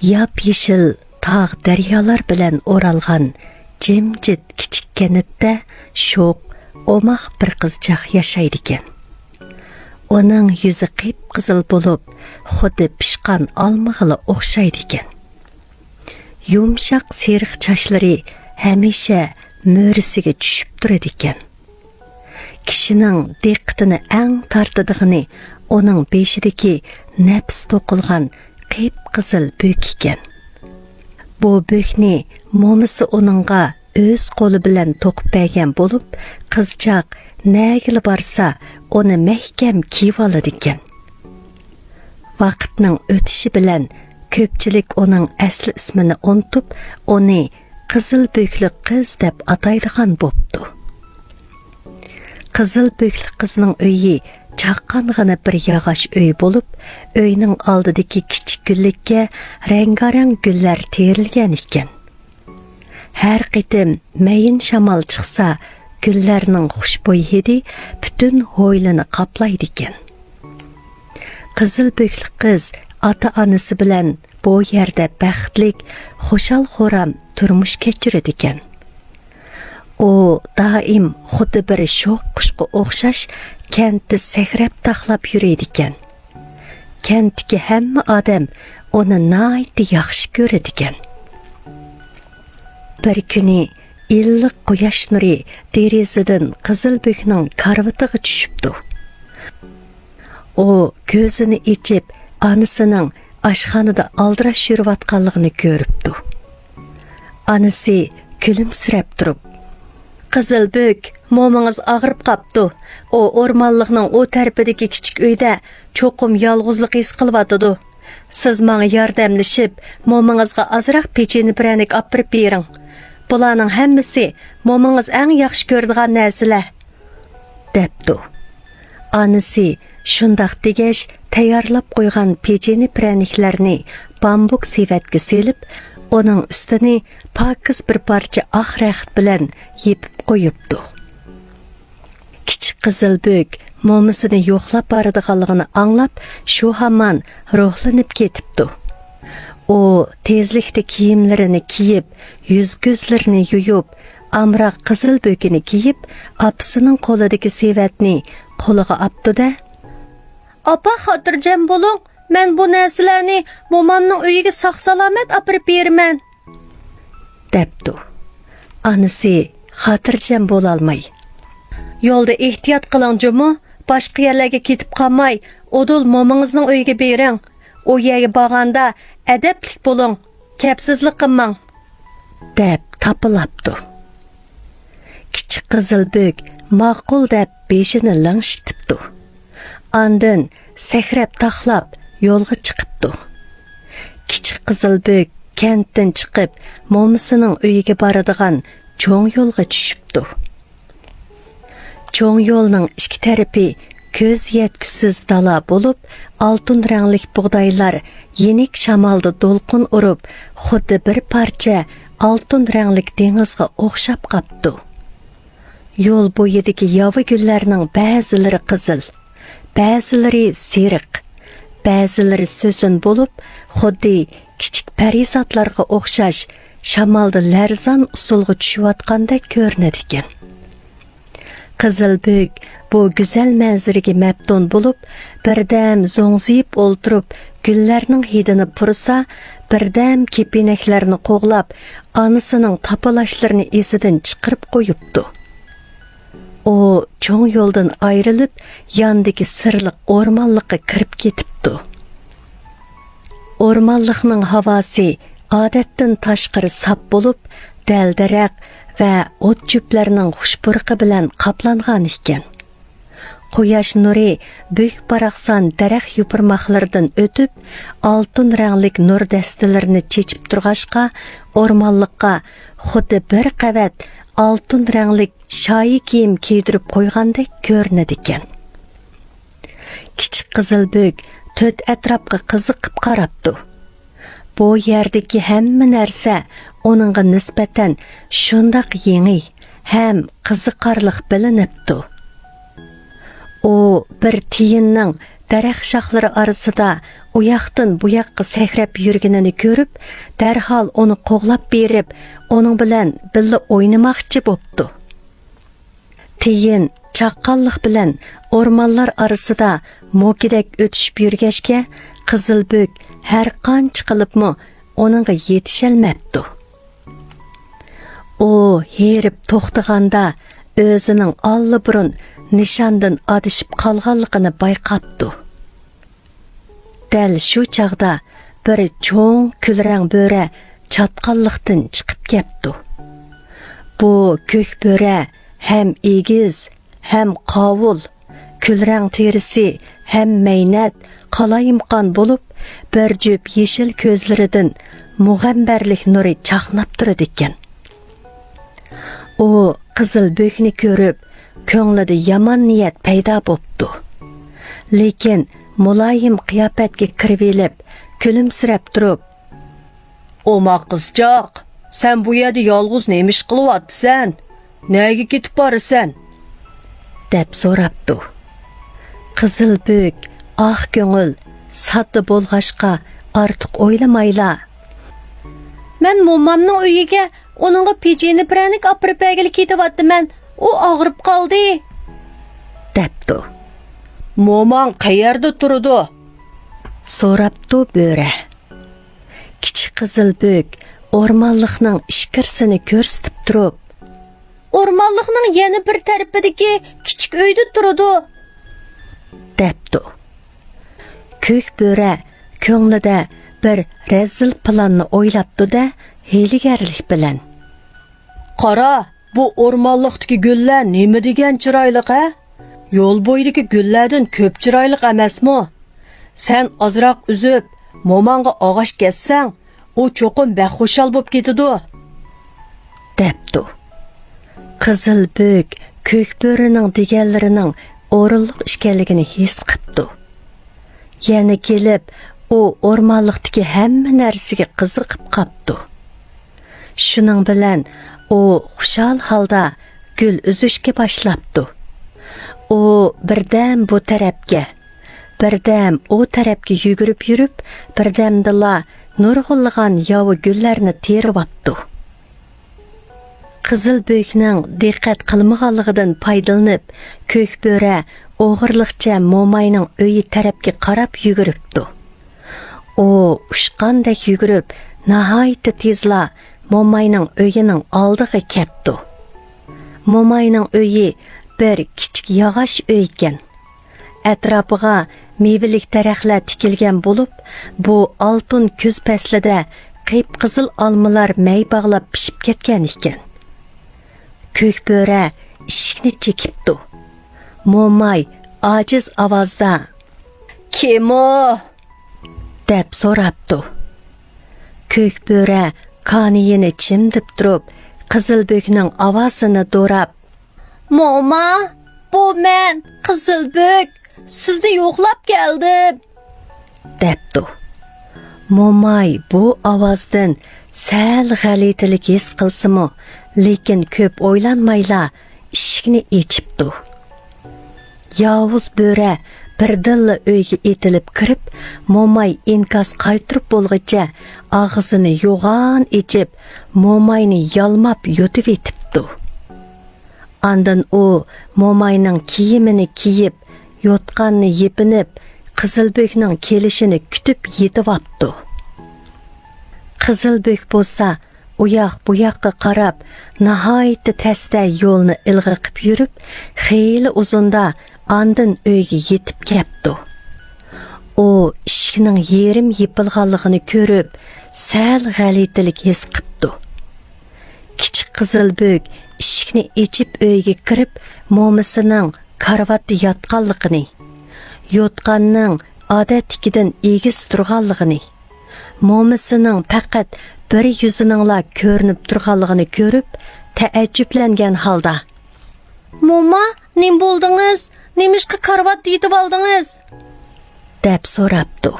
yap-yeshil tog' daryolar bilan o'ralgan jimjit kichik kentda sho'q, o'maq bir qizchaq yashaydi ekan. Uning yuzi qip-qizil bo'lib, xuddi pishqan olmag'ili o'xshaydi ekan. Yumshoq seriq sochlari hamisha mo'risiga tushib turadi ekan. Kishining diqqatini eng tortadig'ini uning beshidagi nafs to'qilgan qip-qizil bo'k ekan. Bu bo'kni momisi uningga o'z qo'li bilan to'qib bergan bo'lib, qizchaq nagili borsa, uni mahkam kiyib oladi ekan. Vaqtning o'tishi bilan ko'pchilik uning asli ismini unutib, uni qizil bo'kli qiz deb ataydigan bo'pti. Qizil bo'kli qizning uyi chaqqangina bir yog'och uy bo'lib, uyning oldidagi kichik gullikka rangarang gullar terilgan ekan. Har qitim mayin shamol chiqsa, gullarning xushbo'y hidi butun hovlini qoplaydi ekan. Qizil bo'kli qiz ota-onasi bilan bu yerda baxtlik, xushal-xuram turmush kechiradi ekan. U doim xuddi bir sho'x qushga o'xshash kentda sakrab taxlab yuradi ekan. Kentdagi hamma odam uni nihoyatda yaxshi ko'radi ekan. Bir kuni illiq quyosh nuri derazadan qizil bo'kning karvatiga tushibdi. U ko'zini ichib, onasining oshxonada aldirash yurayotganligini ko'ribdi. Onasi kulimsirab turib, "Qizil bo'k, mo'mingiz og'rib qapti. O o'rmonlikning o tarafidagi kichik uyda cho'qim yolg'izlik his qilyotdi. Siz menga yordamlashib, mo'mingizga ozroq pecheni pranik olib bering. Bularning hammasi mo'mingiz eng yaxshi ko'radigan narsalar," debdi. Onasi shundoq degach, tayyorlab qo'ygan pecheni praniklarni bambuk sevatga selib, uning ustini pokiz bir parcha oq raxt bilan yepib qo'yibdi. Kichik qizil bo'k mo'misini yo'qlab boradiganligini anglab, shu hamon ruhlanib ketibdi. U tezlikda kiyimlarini kiyib, yuz-ko'zlarini yuyib, amroq qizil bo'kini kiyib, opasining qo'lidagi sevatni qo'liga oldi-da, "Opa, xotirjam bo'ling. Men bu narsalarni mo'mamning uyiga sog'-salomat olib beraman," debdi. Onasi xotirjam bo'la olmay, "Yo'lda ehtiyot qiling, jo'mo. Boshqa yerlarga ketib qolmay, odul mo'mingizning uyiga bering. U yerga borganda adablik bo'ling, kapsizlik qilmang," deb tapilabdi. Kichik qizil bo'k ma'qul deb beshini langshitibdi. Ondan sakrab taxlab yo'lga chiqibdi. Kichik qizil bo'k kentdan chiqib, mo'misining uyiga boradigan cho'ng yo'lga tushibdi. Cho'ng yo'lning ikki tarafi ko'z yetkusiz dala bo'lib, oltin ranglik bug'doylar yenik shamolda to'lqin urib, xuddi bir parcha oltin ranglik dengizga o'xshab qapti. Yo'l bo'yidagi yova gullarning ba'zilari qizil, ba'zilari seriq, ba'zilari so'sin bo'lib, xuddi kichik parizotlarga o'xshash shamolda larzon usulga tushayotgandek ko'rinadi ekan. Qizil bo'k bu go'zal manzaraga mabtun bo'lib, birdam zo'ngziyib o'ltirib, gullarning hidini pursa, birdam kepinaklarni qo'g'lab, onasining tapalashlarini esidan chiqarib qo'yibdi. U cho'ng yo'ldan ayrilib, yandagi sirliq o'rmonlikqa kirib ketibdi. O'rmonlikning havosi odatdan tashqari sap bo'lib, dal-daraq va o't cho'plarning xushburqi bilan qoplangan ekan. Quyosh nuri büyük baraqsan daraxt yupurmaqlardan o'tib, oltin ranglik nur dastalarini chechib turg'ashqa, o'rmonlikqa xuddi bir qavat oltin ranglik shoyi kiyim kiydirib qo'ygandek ko'rinadi ekan. Kichik qizil bo'k to'rt atrofga qiziqib qarabdi. Bu yerdagi hamma narsa uningga nisbatan shundoq yangi ham qiziqarli bilinibdi. U bir tiyinning daraxt shoxlari orasida u yoqdan bu yoqqa sakrab yurganini ko'rib, darhol uni qo'g'lab berib, uning bilan birga o'ynamoqchi bo'pti. Keyin chaqqonlik bilan o'rmonlar orasida mo'kidak o'tishib yurgashga, Qizilbek har qancha qilibmi uningga yetishalmabdi. U herib to'xtaganda o'zining allaburun nishondan adishib qolganligini bayqabdi. Dal shu chaqda bir cho'ng kulrang bo'ra chatqonlikdan chiqib ketdi. Bu ko'k bo'ra ham egiz, ham qovul, kulrang terisi ham maynat, qalayimqon bo'lib, bir jup yeshil ko'zlaridan mug'ambarlik nuri chaqnab turadi ekan. U Qizilbekni ko'rib, ko'nglida yomon niyat paydo bo'pti. Lekin muloyim qiyofatga kirib elib, kulimsirab turib, "Oma qizchoq, sen bu yerda yolg'iz nemish qilyapsan? Nega ketib borasan?" deb so'rabdi. Qizilbek ko'ngil, sodda bo'lg'ashqa ortiq o'ylamayla, "Men momamning uyiga onunğa pejeni pranik apırıp bəgili ketyapman. O ağrıb qaldı." debdi. "Moman qayerda turdi?" so'rabdi bo'ra. Kichik Qizilbek o'rmonlikning ishkirsini ko'rsatib turib, "O'rmonlikning yana bir tarafidagi kichik uyda turdi" debdi. Ko'k bo'ra ko'nglida bir razil planni o'ylabdi-da, hiyligarlik bilan, "Qara, bu o'rmonlikdagi gullar nima degan chiroyli ha? Yo'l bo'yidagi gullardan ko'p chiroyli emasmi? Sen ozroq uzib, momanga og'ash kessang, u cho'qim baxushal bo'lib ketadi" debdi. Qizilbek ko'k bo'rining deganlarining o'rinliq ekanligini his qildi. Yana kelib, u o'rmonlikdagi hamma narsaga qiziqib qopdi. Shuning bilan u xushal holda gul uzishga boshlabdi. U birdam bu tarafga, birdam u tarafga yugurib yurib, birdamdala nurg'unlagan yovi gullarni terib oldi. Qizilbekning diqqat qilmaganligidan foydalanib, ko'k bo'ra o'g'irliqcha mo'mayning uyi tarafga qarab yuguribdi. U ushqandek yugurib, nihoyat tezla mo'mayning uyining oldiga keldi. Mo'mayning uyi bir kichik yog'och uy ekan. Atrofiga mevalik daraxtlar tikilgan bo'lib, bu oltin kuz faslida qip-qizil olmalar may bog'lab pishib ketgan ekan. Ko'k bo'ra eshikni chekibdi. Mo'may ojiz ovozda, "Kim o?" deb so'rabdi. Ko'k bo'ra qoniyini chimdib turib, Qizilbekning ovozini do'rab, "Mo'ma, bu men, Qizilbek, sizni yo'qlab keldim" debdi. Mo'may bu ovozdan sal g'alatilik his qilsimi, lekin ko'p o'ylanmayla eshikni echibdi. Yovuz bo'ra birdilla uyga etilib kirib, Mo'may inkos qaytirib bo'lg'icha og'zini yo'g'on ichib, Mo'mayni yalmab yutib etibdi. Andan u Mo'mayning kiyimini kiyib, yotqanni yepinib, Qizilbekning kelishini kutib yetib olibdi. Qizilbek bo'lsa, u yoq bu yoqqa qarab, nihoyat tasta yo'lni ilg'iqib yurib, xeyli uzunda andin uyga yetib kelibdi. U eshikning yerim yepilganligini ko'rib, sal g'alatilik his qildi. Kichik Qizilbek eshikni echib uyga kirib, mo'misining karvatda yotganligini, yotqanning odatdagidan egiz turganligini, mo'misining faqat bir yuziningla ko'rinib turganligini ko'rib, taajjublangan holda, "Mo'ma, nim bo'ldingiz? Nemishqa karvatda yetib oldingiz?" deb so'rabdi.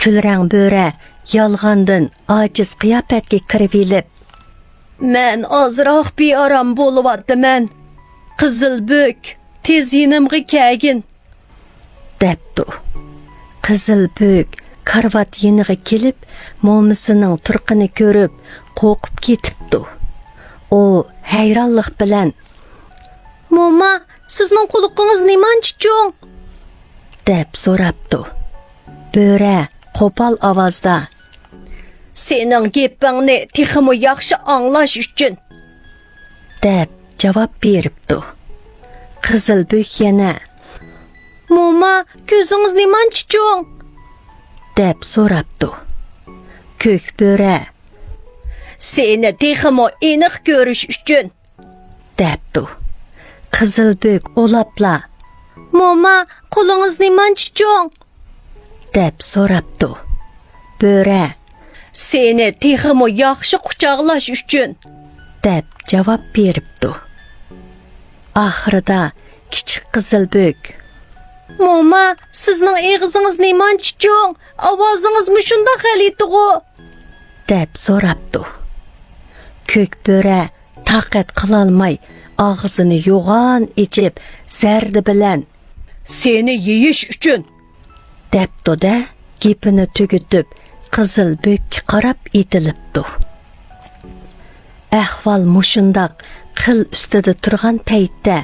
Kulrang bo'ra yolg'ondan ojiz qiyofatga kirib elib, "Men ozroq beorom bo'lyapman. Qizilbek, tez yinimga kelgin" debdi. Qizilbük karvat yeniga kelib, mo'misining turqini ko'rib, qo'rqib ketibdi. O hayronlik bilan: "Mo'ma, sizning quliqingiz nemancha cho'ng?" deb so'rabdi. Bo'ra qo'pol ovozda: "Sening gapingni texmo yaxshi anglash uchun" deb javob beribdi. Qizilbük yana: "Mo'ma, ko'zingiz nemancha cho'ng?" deb so'rabdi. Ko'k bo'ra: "Seni texmo aniq ko'rish uchun" debdi. Qizilbük olapla: "Mo'ma, qo'lingiz nemancha cho'ng?" deb so'rabdi. Bo'ra: "Seni texmo yaxshi quchoqlash uchun" deb javob beribdi. Oxirida kichik Qizilbük: "Mo'ma, sizning og'zingiz nemancha cho'ng? Ovozingiz shunday xalitigu" deb so'rabdi. Ko'k bo'ra taqat qilolmay og'zini yo'g'on ichib, zardi bilan: "Seni yeyish uchun" debdi-da, gapini tugitib, Qizilbükka qarab etilibdi. Ahvol mushundaq qil ustida turgan paytda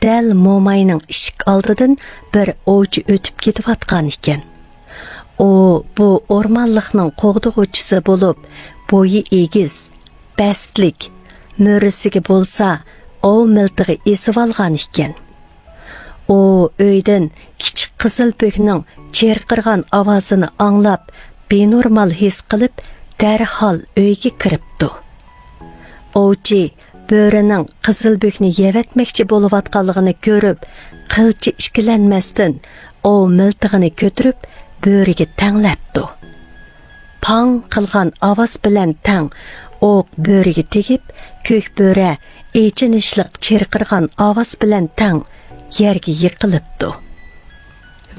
dal mo'mayning eshik oldidan bir ovchi o'tib ketayotgan ekan. O bu o'rmonlikning qo'g'dug'uvchisi bo'lib, bo'yi egiz, bastlik, mo'risiga bo'lsa, ov miltig'i esib olgan ekan. O uydan kichik Qizilbükning cherqirgan ovozini anglab, benormal his qilib, darhol uyga kiribdi. Ovchi bo'rining Qizilbükni yevatmoqchi bo'layotganligini ko'rib, qilchi ishkilanmasdan ov miltig'ini ko'tarib, bo'riga tanglabdi. Pang qilgan ovoz bilan tang o'q bo'riga tegib, ko'k bo'ra echinishliq cherqirgan ovoz bilan tang yerga yiqilibdi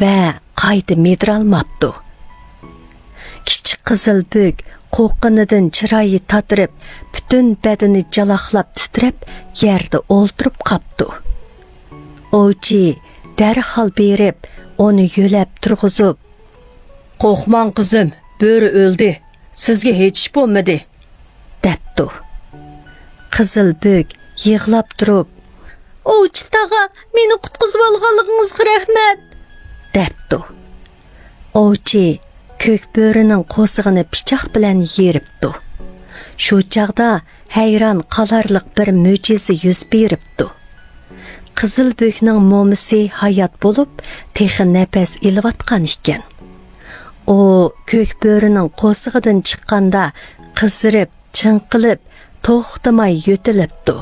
va qayta medralmabdi. Kichik Qizilbük qo'qqinidan chiroyi tatirib, butun badani jaloqlab titrab, yerda o'ltirib qapti. Ovchi darhol berib, uni yo'lab turg'izib: "Qo'rqmang qizim, bo'ri o'ldi. Sizga hech ish bo'lmadi" debdi. Qizilbük yig'lab turib: "Ovchi tag'a, meni qutqizib olganligingizga rahmat" debdi. Ovchi ko'k bo'rining qo'sig'ini pichoq bilan yeribdi. Shu chaqda hayron qolarliq bir mo'jiza yuz beribdi. Qizilbükning mo'misi hayot bo'lib, texi nafas ilayotgan ekan. O ko'k bo'rining qo'sig'idan chiqqanda qizirib, chinqilib, to'xtamay yo'tilibdi.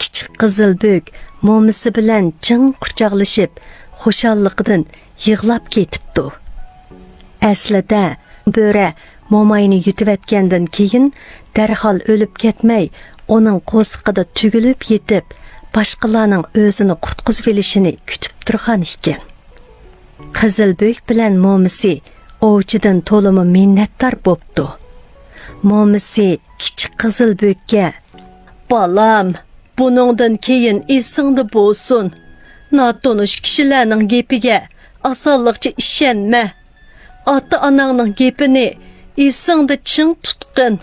Kichik Qizilbük mo'misi bilan chin quchoqlashib, xushalligidan yig'lab ketibdi. Aslida bo'ra mo'mayni yutivatgandan keyin darhol o'lib ketmay, uning qo'siqida tugilib yetib, boshqalarning o'zini qutqizib olishini kutib turgan ekan. Qizilbük bilan mo'misi ovchidan to'limi minnatdor bo'pti. Mo'misi kichik Qizilbükka: "Balam, buningdan keyin esingda bo'lsin. Notonish kishilarning gapiga osonlikcha ishonma. Ota-onangning gapini esingda chin tutqin.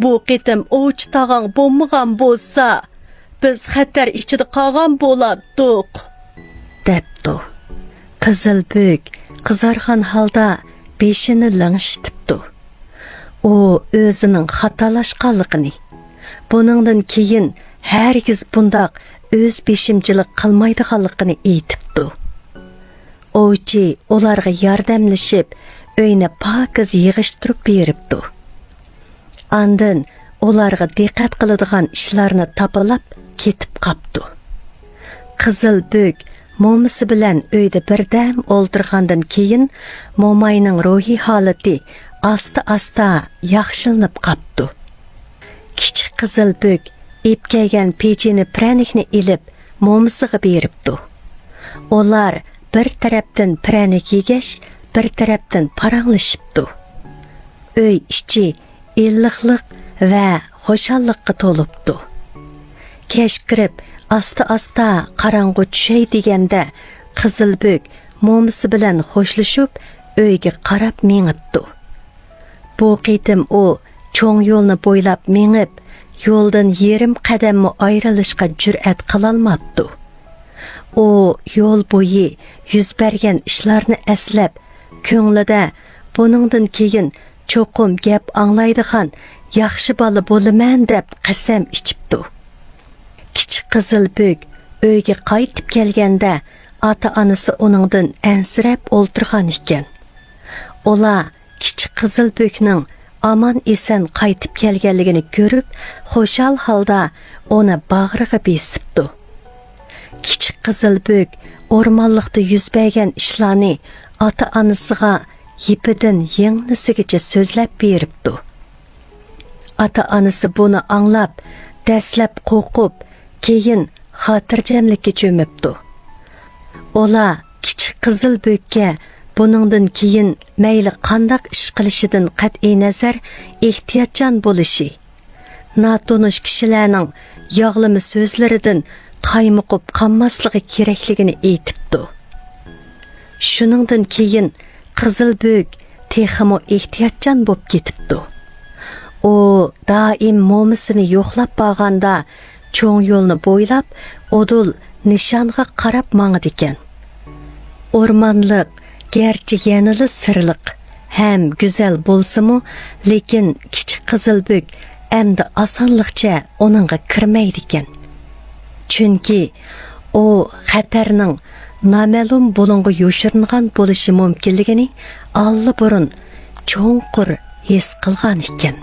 Bu qitim ovchi tag'ang bo'lmagan bo'lsa, biz xatar ichida qolgan bo'lardik" debdi. Qizilbük qizargan holda beshini langshitibdi. U o'zining xatolashganligini, buningdan keyin hargiz bundoq o'z beshimchilik qilmaydiganligini aytibdi. Ovchi ularga yordamlashib, uyni pokiz yig'ishtirib beribdi. Andin ularga diqqat qiladigan ishlarni topilab ketib qapti. Qizilbük mo'misi bilan uyda birdam o'ltirgandan keyin mo'mayning ruhiy holati asta-asta yaxshilanib qapti. Kichik Qizilbük epkaygan pechini pranikni ilib mo'misiga beribdi. Ular bir tarafdan pranik yegash, bir tarafdan paranglashibdi. Uy ichi illiqlik va xushalliqqa to'libdi. Kech kirib, asta-asta qorong'u tushay deganda Qizilbök momisi bilan xo'shlashib, uyga qarab mengibdi. Bu qitim u cho'ng yo'lni bo'ylab mengib, yo'ldan yerim qadammi ayrilishga jur'at qilolmabdi. U yo'l bo'yi yuz bergan ishlarni eslab, ko'nglida buningdan keyin cho'qim gap anglaydigan yaxshi bola bo'laman deb qasam ichibdi. Kichik Qizilbök uyga qaytib kelganda ota-onasi uningdan ansirab o'ltirgan ekan. Ular kichik Qizilbökning aman esan qaytib kelganligini ko'rib, xo'shal holda uni bag'riga besibdi. Kichik Qizilbök o'rmonlikda yuz bergan ishlarni ota-onasiga yipidan yengnisigacha so'zlab beribdi. Ota-onasi buni anglab, dastlab qo'rqib, keyin xotirjamlikka cho'mibdi. Ular kichik Qizilbökka buningdan keyin mayli qandaq ish qilishidan qat'iy nazar ehtiyotchan bo'lishi, natonish kishilarning yog'limi so'zlaridan qaymoqib qolmasligi kerakligini aytibdi. Shuningdan keyin Qizilbök texmo ehtiyotchan bo'lib ketibdi. U doim momisini yo'qlab borganda cho'ng yo'lni bo'ylab odul nishonga qarab mangdi ekan. O'rmonliq garchi yanada sirliq ham go'zal bo'lsa-mu, lekin kichik Qizilbök endi osonlikcha uningga kirmaydi ekan. Chunki u xatarning noma'lum bo'ling'i yoshiringan bo'lishi mumkinligini allburun cho'nqur his qilgan ekan.